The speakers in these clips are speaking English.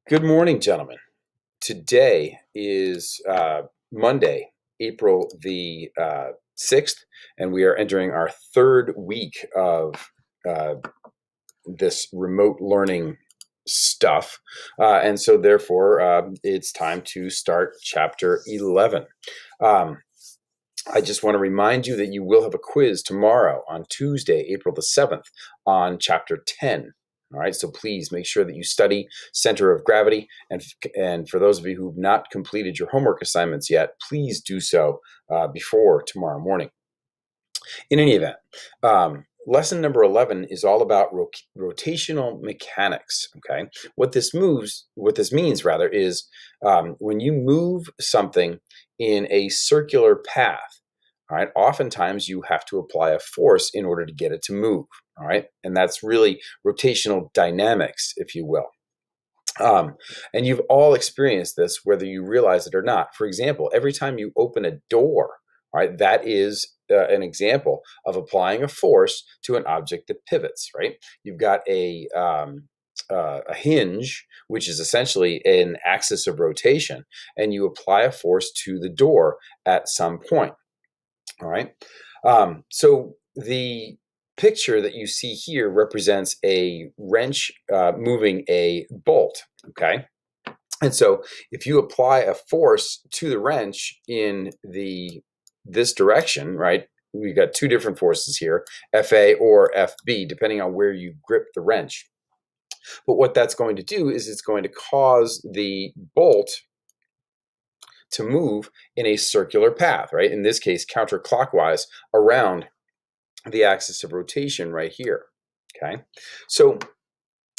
Good morning, gentlemen. Today is Monday, April the 6th, and we are entering our third week of uh, this remote learning stuff. And so, therefore, it's time to start chapter 11. Um, I just want to remind you that you will have a quiz tomorrow on Tuesday, April the 7th, on chapter 10. All right, so please make sure that you study center of gravity. And for those of you who've not completed your homework assignments yet, please do so before tomorrow morning. In any event, lesson number 11 is all about rotational mechanics. Okay, what this means rather, is when you move something in a circular path. All right, oftentimes you have to apply a force in order to get it to move. All right, and that's really rotational dynamics, if you will. And you've all experienced this, whether you realize it or not. For example, every time you open a door, right, that is an example of applying a force to an object that pivots, right? You've got a hinge, which is essentially an axis of rotation, and you apply a force to the door at some point. All right. So the picture that you see here represents a wrench moving a bolt. Okay. And so if you apply a force to the wrench in this direction, right? We've got two different forces here, FA or FB, depending on where you grip the wrench. But what that's going to do is it's going to cause the bolt to move in a circular path, right? In this case, counterclockwise around the axis of rotation right here, okay? So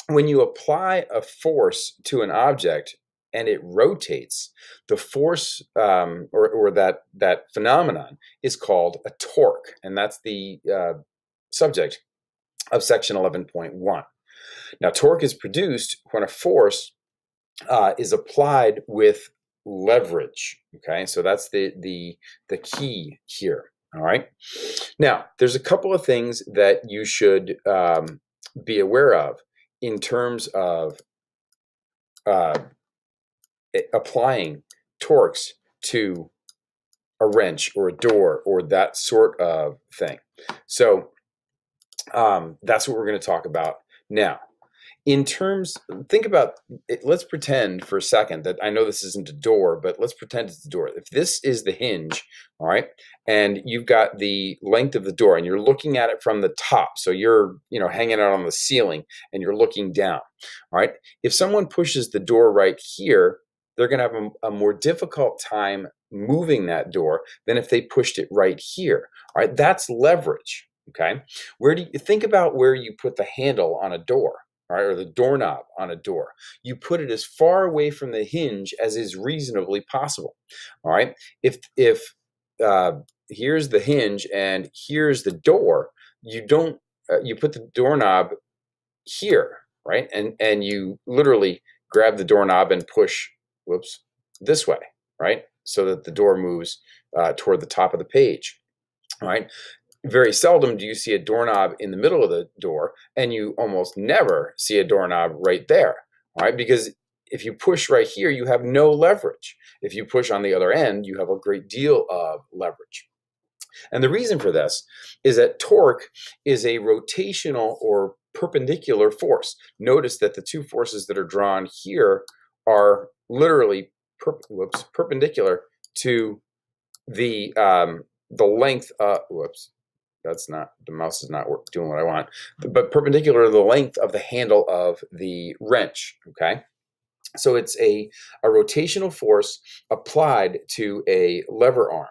when you apply a force to an object and it rotates, the force or that phenomenon is called a torque, and that's the subject of section 11.1. Now, torque is produced when a force is applied with leverage. Okay, so that's the key here. All right. Now, there's a couple of things that you should be aware of in terms of applying torques to a wrench or a door or that sort of thing. So that's what we're going to talk about now. In terms, think about it, let's pretend for a second that I know this isn't a door, but let's pretend it's a door. If this is the hinge, all right, and you've got the length of the door and you're looking at it from the top, so you're, hanging out on the ceiling and you're looking down, all right. If someone pushes the door right here, they're going to have a more difficult time moving that door than if they pushed it right here, all right. That's leverage, okay. Where do you think about where you put the handle on a door? All right, or the doorknob on a door? You put it as far away from the hinge as is reasonably possible. All right. If here's the hinge and here's the door, you don't you put the doorknob here, right? And you literally grab the doorknob and push, this way, right? So that the door moves toward the top of the page. All right. Very seldom do you see a doorknob in the middle of the door, and you almost never see a doorknob right there, right? Because if you push right here, you have no leverage. If you push on the other end, you have a great deal of leverage. And the reason for this is that torque is a rotational or perpendicular force. Notice that the two forces that are drawn here are literally perpendicular to the length. That's not, the mouse is not doing what I want, but perpendicular to the length of the handle of the wrench, okay? So it's a rotational force applied to a lever arm.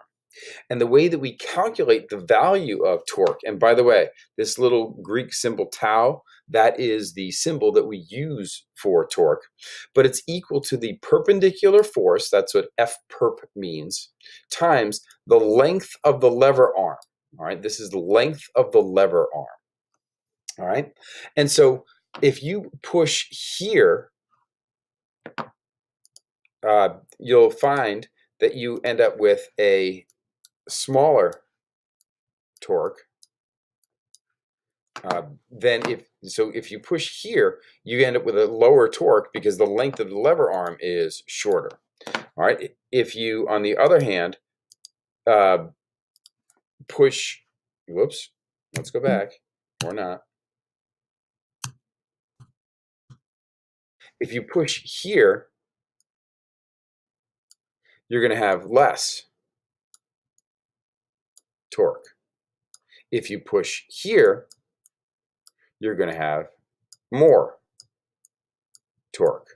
And the way that we calculate the value of torque, and by the way, this little Greek symbol tau, that is the symbol that we use for torque, but it's equal to the perpendicular force, that's what F_perp means, times the length of the lever arm. All right, this is the length of the lever arm. All right, and so if you push here, you'll find that you end up with a smaller torque then if you push here, you end up with a lower torque because the length of the lever arm is shorter. All right. If you, on the other hand, push, whoops, let's go back, or not. If you push here, you're going to have less torque. If you push here, you're going to have more torque.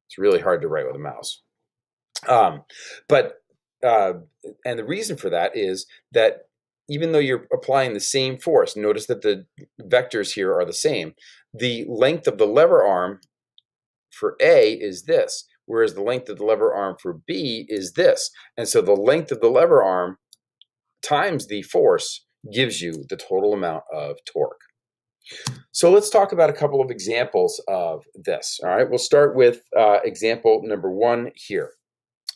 It's really hard to write with a mouse. And the reason for that is that even though you're applying the same force, notice that the vectors here are the same. The length of the lever arm for A is this, whereas the length of the lever arm for B is this. And so the length of the lever arm times the force gives you the total amount of torque. So let's talk about a couple of examples of this. All right, we'll start with example number 1 here.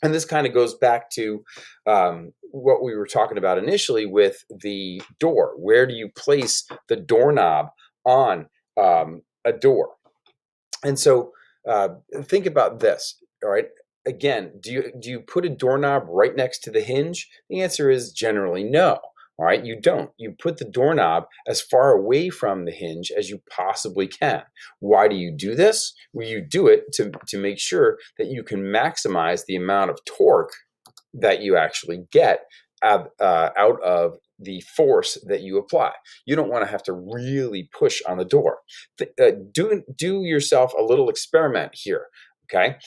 And this kind of goes back to what we were talking about initially with the door. Where do you place the doorknob on a door? And so think about this, all right? Again, do you put a doorknob right next to the hinge? The answer is generally no. All right, you don't. You put the doorknob as far away from the hinge as you possibly can. Why do you do this? Well, you do it to make sure that you can maximize the amount of torque that you actually get out of the force that you apply. You don't want to have to really push on the door. Do yourself a little experiment here, okay?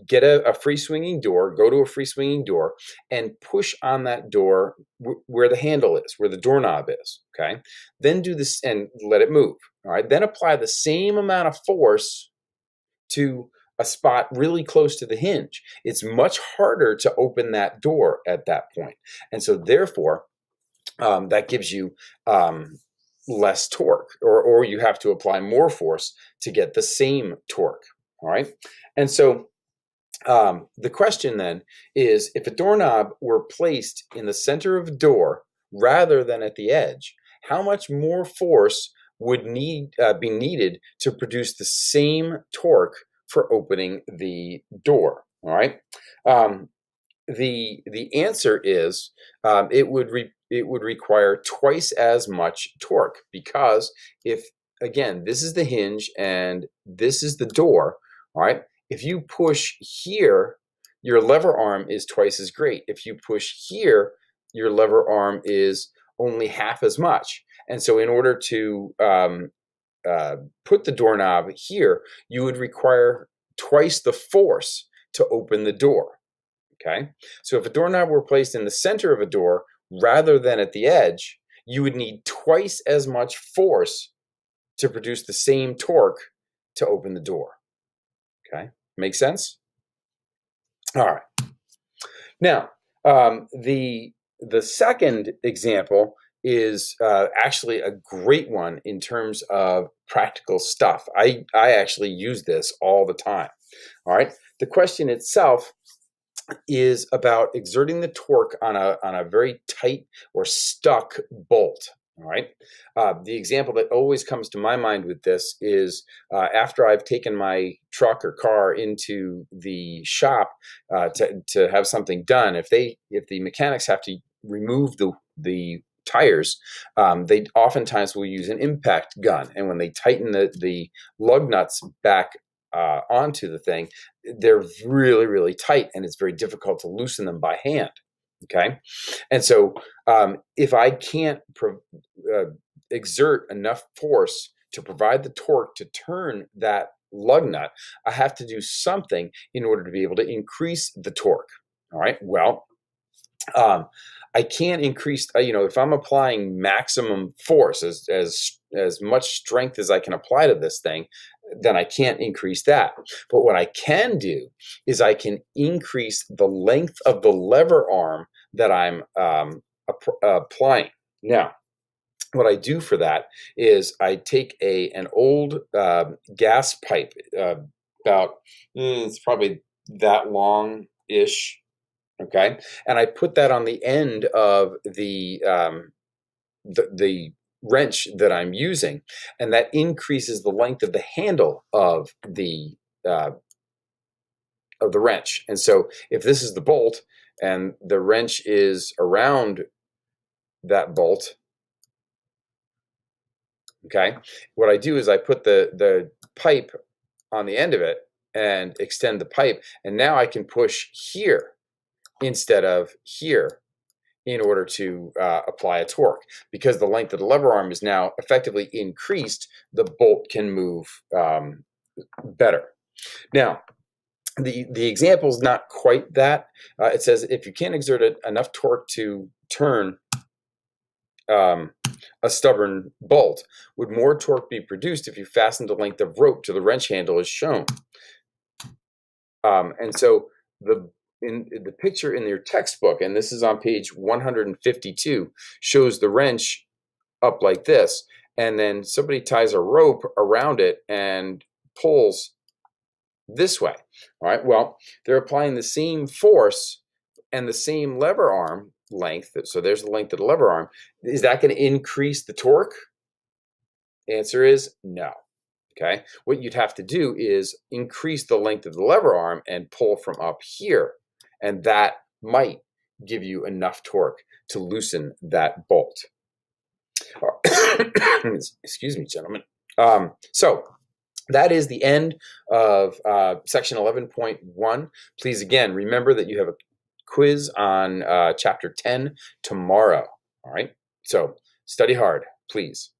Get a free swinging door, go to a free swinging door and push on that door where the handle is, where the doorknob is, okay? Then do this and let it move, all right? Then apply the same amount of force to a spot really close to the hinge. It's much harder to open that door at that point. And so therefore, that gives you less torque, or you have to apply more force to get the same torque, all right? And so the question then is, if a doorknob were placed in the center of a door rather than at the edge, how much more force would be needed to produce the same torque for opening the door? All right. The answer is it would require twice as much torque, because if, again, this is the hinge and this is the door, all right, if you push here, your lever arm is twice as great. If you push here, your lever arm is only half as much. And so in order to put the doorknob here, you would require twice the force to open the door, okay? So if a doorknob were placed in the center of a door rather than at the edge, you would need twice as much force to produce the same torque to open the door, okay? Make sense? All right. Now, the second example is actually a great one in terms of practical stuff. I actually use this all the time. All right. The question itself is about exerting the torque on a very tight or stuck bolt. All right. The example that always comes to my mind with this is after I've taken my truck or car into the shop to have something done. If the mechanics have to remove the tires, they oftentimes will use an impact gun, and when they tighten the lug nuts back onto the thing, they're really, really tight, and it's very difficult to loosen them by hand. Okay, and so if I can't exert enough force to provide the torque to turn that lug nut, I have to do something in order to be able to increase the torque. All right, well, I can't increase, if I'm applying maximum force, as much strength as I can apply to this thing, then I can't increase that. But what I can do is I can increase the length of the lever arm that I'm applying. Now, what I do for that is I take an old gas pipe, about, it's probably that long-ish, okay, and I put that on the end of the wrench that I'm using, and that increases the length of the handle of the wrench. And so if this is the bolt and the wrench is around that bolt, okay, what I do is I put the pipe on the end of it and extend the pipe, and now I can push here instead of here in order to apply a torque. Because the length of the lever arm is now effectively increased, the bolt can move better. Now, the example is not quite that. It says if you can't exert enough torque to turn a stubborn bolt, would more torque be produced if you fastened a length of rope to the wrench handle as shown? And so in the picture in your textbook, and this is on page 152, shows the wrench up like this, and then somebody ties a rope around it and pulls this way. All right, well, they're applying the same force and the same lever arm length. So there's the length of the lever arm. Is that going to increase the torque? The answer is no. Okay, what you'd have to do is increase the length of the lever arm and pull from up here, and that might give you enough torque to loosen that bolt. Excuse me, gentlemen. So that is the end of section 11.1. Please, again, remember that you have a quiz on chapter 10 tomorrow. All right, so study hard, please.